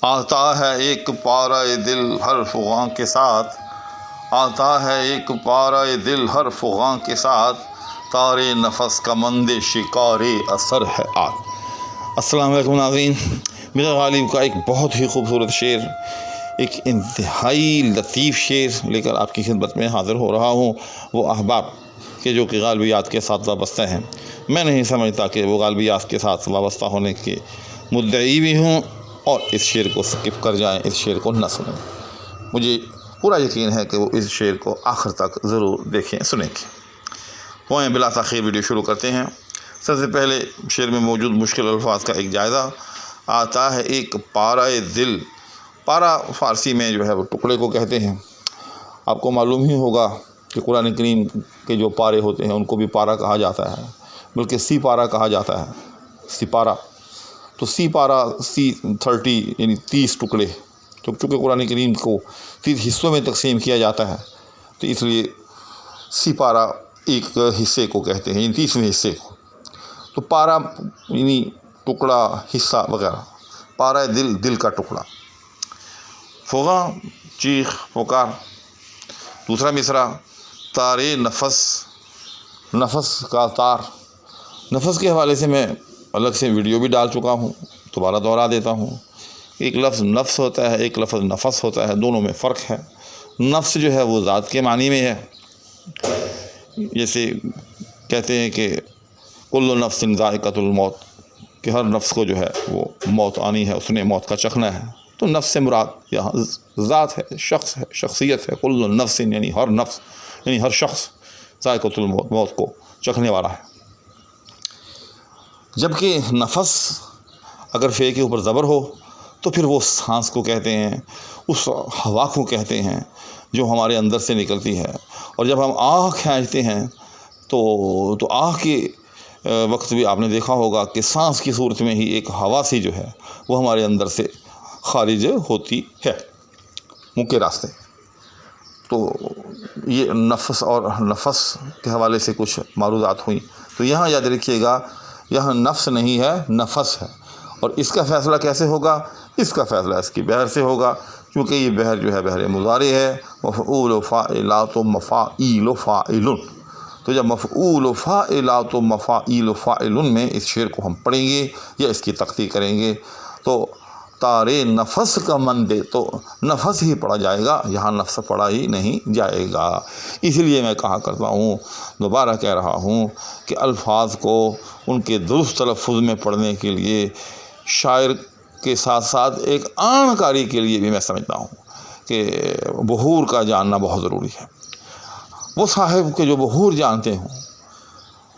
آتا ہے ایک پارہ دل ہر فغاں کے ساتھ، آتا ہے ایک پارہ دل ہر فغاں کے ساتھ، تارے نفس کا مند شکار اثر ہے آج۔ السلام علیکم ناظرین، مرزا غالب کا ایک بہت ہی خوبصورت شعر، ایک انتہائی لطیف شعر لے کر آپ کی خدمت میں حاضر ہو رہا ہوں۔ وہ احباب کہ جو کہ غالبیات کے ساتھ وابستہ ہیں، میں نہیں سمجھتا کہ وہ غالبیات کے ساتھ وابستہ ہونے کے مدعی بھی ہوں اور اس شعر کو سکپ کر جائیں، اس شعر کو نہ سنیں۔ مجھے پورا یقین ہے کہ وہ اس شعر کو آخر تک ضرور دیکھیں سنیں گے۔ ہوئیں بلا تاخیر ویڈیو شروع کرتے ہیں۔ سب سے پہلے شعر میں موجود مشکل الفاظ کا ایک جائزہ۔ آتا ہے ایک پارہ دل، پارہ فارسی میں جو ہے وہ ٹکڑے کو کہتے ہیں۔ آپ کو معلوم ہی ہوگا کہ قرآن کریم کے جو پارے ہوتے ہیں ان کو بھی پارہ کہا جاتا ہے، بلکہ سی پارہ کہا جاتا ہے، سپارہ۔ تو سی پارہ، سی 30 یعنی 30 ٹکڑے، تو چونکہ قرآن کریم کو 30 حصوں میں تقسیم کیا جاتا ہے تو اس لیے سی پارہ ایک حصے کو کہتے ہیں، یعنی 30ویں حصے کو۔ تو پارہ یعنی ٹکڑا، حصہ وغیرہ۔ پارہ دل، دل کا ٹکڑا۔ فغاں، چیخ پکار۔ دوسرا مصرع، تارے نفس، نفس کا تار۔ نفس کے حوالے سے میں الگ سے ویڈیو بھی ڈال چکا ہوں، دوبارہ دہرا دیتا ہوں۔ ایک لفظ نفس ہوتا ہے، ایک لفظ نفس ہوتا ہے، دونوں میں فرق ہے۔ نفس جو ہے وہ ذات کے معنی میں ہے، جیسے کہتے ہیں کہ کل نفس ذائقۃ الموت، کہ ہر نفس کو جو ہے وہ موت آنی ہے، اس نے موت کا چکھنا ہے۔ تو نفس سے مراد یہاں ذات ہے، شخص ہے، شخصیت ہے۔ کل نفس یعنی ہر نفس، یعنی ہر شخص ذائقۃ الموت، موت کو چکھنے والا ہے۔ جبکہ نفس اگر فے کے اوپر زبر ہو تو پھر وہ سانس کو کہتے ہیں، اس ہوا کو کہتے ہیں جو ہمارے اندر سے نکلتی ہے۔ اور جب ہم آہ کھینچتے ہیں تو آہ کے وقت بھی آپ نے دیکھا ہوگا کہ سانس کی صورت میں ہی ایک ہوا سی جو ہے وہ ہمارے اندر سے خارج ہوتی ہے منہ کے راستے۔ تو یہ نفس اور نفس کے حوالے سے کچھ معروضات ہوئیں۔ تو یہاں یاد رکھیے گا، یہاں نفس نہیں ہے، نفس ہے۔ اور اس کا فیصلہ کیسے ہوگا؟ اس کا فیصلہ اس کی بحر سے ہوگا، کیونکہ یہ بحر جو ہے بحر مضارع ہے۔ مفعول و فاعلات و مفاعیل و فاعلن۔ تو جب مفعول و فاعلات و مفاعیل و فاعلن میں اس شعر کو ہم پڑھیں گے یا اس کی تختی کریں گے تو تارے نفس کا مندے، تو نفس ہی پڑھا جائے گا، یہاں نفس پڑھا ہی نہیں جائے گا۔ اس لیے میں کہا کرتا ہوں، دوبارہ کہہ رہا ہوں کہ الفاظ کو ان کے درست تلفظ میں پڑھنے کے لیے شاعر کے ساتھ ساتھ ایک عام قاری کے لیے بھی میں سمجھتا ہوں کہ بحور کا جاننا بہت ضروری ہے۔ وہ صاحب کے جو بحور جانتے ہوں،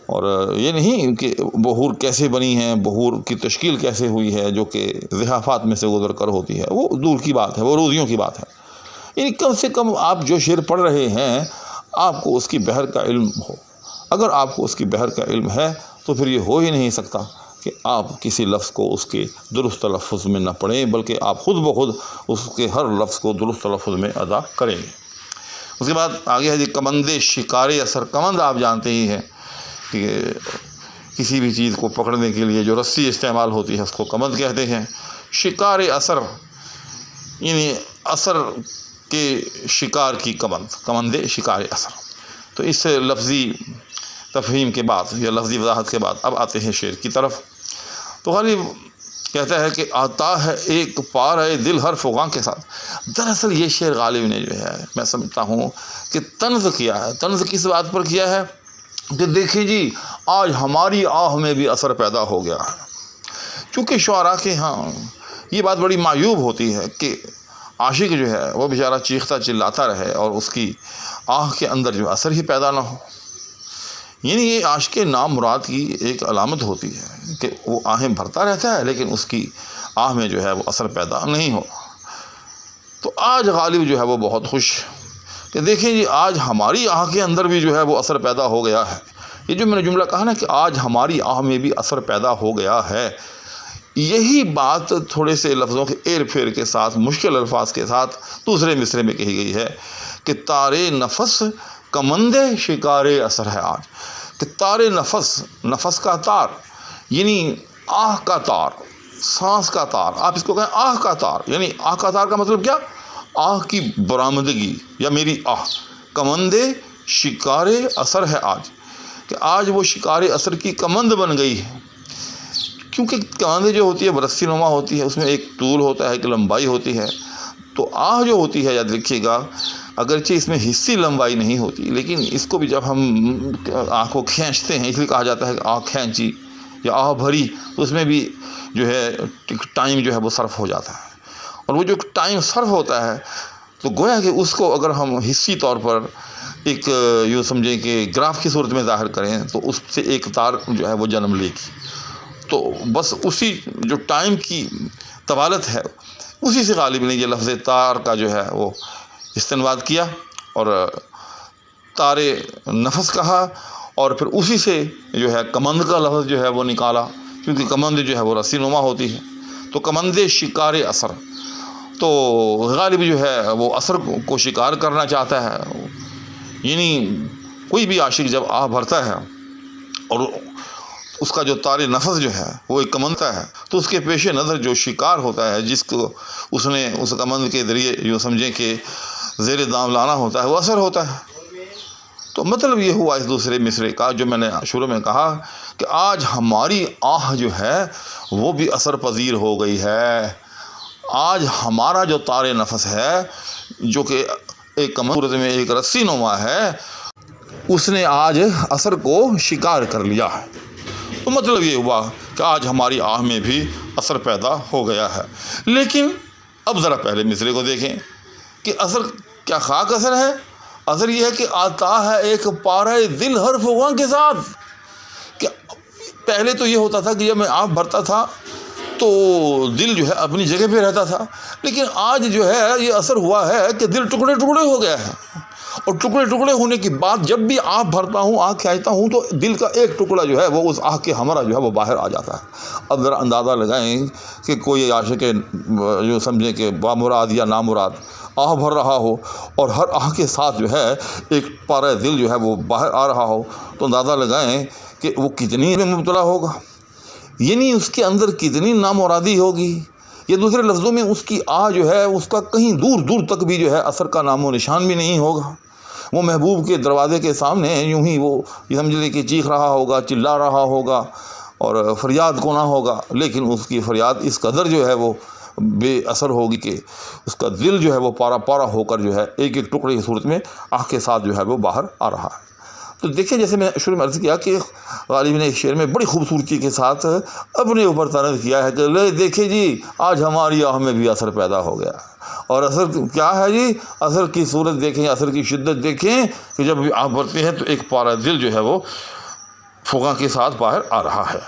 اور یہ نہیں کہ بحور کیسے بنی ہیں، بحور کی تشکیل کیسے ہوئی ہے جو کہ ضیافات میں سے گزر کر ہوتی ہے، وہ دور کی بات ہے، وہ روزیوں کی بات ہے۔ یعنی کم سے کم آپ جو شعر پڑھ رہے ہیں آپ کو اس کی بحر کا علم ہو۔ اگر آپ کو اس کی بحر کا علم ہے تو پھر یہ ہو ہی نہیں سکتا کہ آپ کسی لفظ کو اس کے درست تلفظ میں نہ پڑھیں، بلکہ آپ خود بخود اس کے ہر لفظ کو درست تلفظ میں ادا کریں گے۔ اس کے بعد آگے ہے جی کمند شکار اثر۔ کمند آپ جانتے ہی ہیں کہ کسی بھی چیز کو پکڑنے کے لیے جو رسی استعمال ہوتی ہے اس کو کمند کہتے ہیں۔ شکار اثر یعنی اثر کے شکار کی کمند، کمند شکار اثر۔ تو اس لفظی تفہیم کے بعد یا لفظی وضاحت کے بعد اب آتے ہیں شعر کی طرف۔ تو غالب کہتا ہے کہ آتا ہے ایک پارہ دل ہر فغاں کے ساتھ۔ دراصل یہ شعر غالب نے جو ہے میں سمجھتا ہوں کہ طنز کیا ہے۔ طنز کس بات پر کیا ہے کہ دیکھیں جی آج ہماری آہ میں بھی اثر پیدا ہو گیا ہے۔ چونکہ شعراء کے ہاں یہ بات بڑی معیوب ہوتی ہے کہ عاشق جو ہے وہ بیچارہ چیختا چلاتا رہے اور اس کی آہ کے اندر جو اثر ہی پیدا نہ ہو۔ یعنی یہ عاشق نام مراد کی ایک علامت ہوتی ہے کہ وہ آہیں بھرتا رہتا ہے لیکن اس کی آہ میں جو ہے وہ اثر پیدا نہیں ہو۔ تو آج غالب جو ہے وہ بہت خوش کہ دیکھیں جی آج ہماری آہ کے اندر بھی جو ہے وہ اثر پیدا ہو گیا ہے۔ یہ جو میں نے جملہ کہا نا کہ آج ہماری آہ میں بھی اثر پیدا ہو گیا ہے، یہی بات تھوڑے سے لفظوں کے ایر پھیر کے ساتھ، مشکل الفاظ کے ساتھ دوسرے مصرے میں کہی گئی ہے کہ تارے نفس کمند شکار اثر ہے آج۔ کہ تارے نفس، نفس کا تار یعنی آہ کا تار، سانس کا تار، آپ اس کو کہیں آہ کا تار، یعنی آہ کا تار کا مطلب کیا؟ آہ کی برآمدگی یا میری آہ، کمند شکار اثر ہے آج، کہ آج وہ شکار اثر کی کمند بن گئی ہے. کیونکہ کمند جو ہوتی ہے وہ رسی نما ہوتی ہے، اس میں ایک طول ہوتا ہے، ایک لمبائی ہوتی ہے. تو آہ جو ہوتی ہے، یاد رکھیے گا، اگرچہ اس میں حصی لمبائی نہیں ہوتی، لیکن اس کو بھی جب ہم آہ کو کھینچتے ہیں، اس لیے کہا جاتا ہے کہ آہ کھینچی یا آہ بھری، تو اس میں بھی جو ہے ٹائم جو ہے وہ صرف ہو جاتا ہے. اور وہ جو ٹائم صرف ہوتا ہے تو گویا کہ اس کو اگر ہم حصی طور پر ایک یوں سمجھیں کہ گراف کی صورت میں ظاہر کریں تو اس سے ایک تار جو ہے وہ جنم لے گی. تو بس اسی جو ٹائم کی طوالت ہے اسی سے غالب نے یہ لفظ تار کا جو ہے وہ استنباط کیا اور تار نفس کہا، اور پھر اسی سے جو ہے کمند کا لفظ جو ہے وہ نکالا، کیونکہ کمند جو ہے وہ رسی نما ہوتی ہے. تو کمند شکار اثر، تو غالب جو ہے وہ اثر کو شکار کرنا چاہتا ہے. یعنی کوئی بھی عاشق جب آہ بھرتا ہے اور اس کا جو تار نفس جو ہے وہ ایک کمندتا ہے، تو اس کے پیش نظر جو شکار ہوتا ہے، جس کو اس نے اس کمند کے ذریعے یوں سمجھیں کہ زیر دام لانا ہوتا ہے، وہ اثر ہوتا ہے. تو مطلب یہ ہوا اس دوسرے مصرعے کا جو میں نے شروع میں کہا کہ آج ہماری آہ جو ہے وہ بھی اثر پذیر ہو گئی ہے. آج ہمارا جو تار نفس ہے جو کہ ایک کمند میں ایک رسی نما ہے، اس نے آج اثر کو شکار کر لیا ہے. تو مطلب یہ ہوا کہ آج ہماری آہ میں بھی اثر پیدا ہو گیا ہے. لیکن اب ذرا پہلے مصرعے کو دیکھیں کہ اثر کیا خاک اثر ہے؟ اثر یہ ہے کہ آتا ہے ایک پارہ دل ہر فغاں کے ساتھ. کہ پہلے تو یہ ہوتا تھا کہ جب میں آہ بھرتا تھا تو دل جو ہے اپنی جگہ پہ رہتا تھا، لیکن آج جو ہے یہ اثر ہوا ہے کہ دل ٹکڑے ٹکڑے ہو گیا ہے. اور ٹکڑے ٹکڑے ہونے کے بعد جب بھی آہ بھرتا ہوں، آہ کھینچتا ہوں، تو دل کا ایک ٹکڑا جو ہے وہ اس آہ کے ہمراہ جو ہے وہ باہر آ جاتا ہے. اب ذرا اندازہ لگائیں کہ کوئی عاشق جو سمجھیں کہ بامراد یا نامراد آہ بھر رہا ہو اور ہر آہ کے ساتھ جو ہے ایک پارہ دل جو ہے وہ باہر آ رہا ہو، تو اندازہ لگائیں کہ وہ کتنی میں مبتلا ہوگا، یعنی اس کے اندر کتنی نامرادی ہوگی. یا دوسرے لفظوں میں اس کی آہ جو ہے اس کا کہیں دور دور تک بھی جو ہے اثر کا نام و نشان بھی نہیں ہوگا. وہ محبوب کے دروازے کے سامنے یوں ہی وہ یہ سمجھ لے کہ چیخ رہا ہوگا، چلا رہا ہوگا اور فریاد کو نہ ہوگا، لیکن اس کی فریاد اس قدر جو ہے وہ بے اثر ہوگی کہ اس کا دل جو ہے وہ پارا پارا ہو کر جو ہے ایک ایک ٹکڑے کی صورت میں آہ کے ساتھ جو ہے وہ باہر آ رہا ہے. تو دیکھیں جیسے میں شروع میں عرض کیا کہ غالب نے ایک شعر میں بڑی خوبصورتی کے ساتھ اپنے اوپر طنز کیا ہے کہ لے دیکھیں جی آج ہماری آہ میں بھی اثر پیدا ہو گیا. اور اثر کیا ہے جی؟ اثر کی صورت دیکھیں، اثر کی شدت دیکھیں کہ جب آہ بھرتے ہیں تو ایک پارہ دل جو ہے وہ فغاں کے ساتھ باہر آ رہا ہے.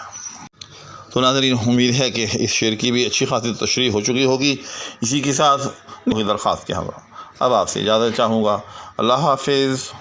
تو ناظرین، امید ہے کہ اس شعر کی بھی اچھی خاصی تشریح ہو چکی ہوگی. اسی کے ساتھ درخواست کے ہمراہ اب آپ سے اجازت چاہوں گا. اللہ حافظ.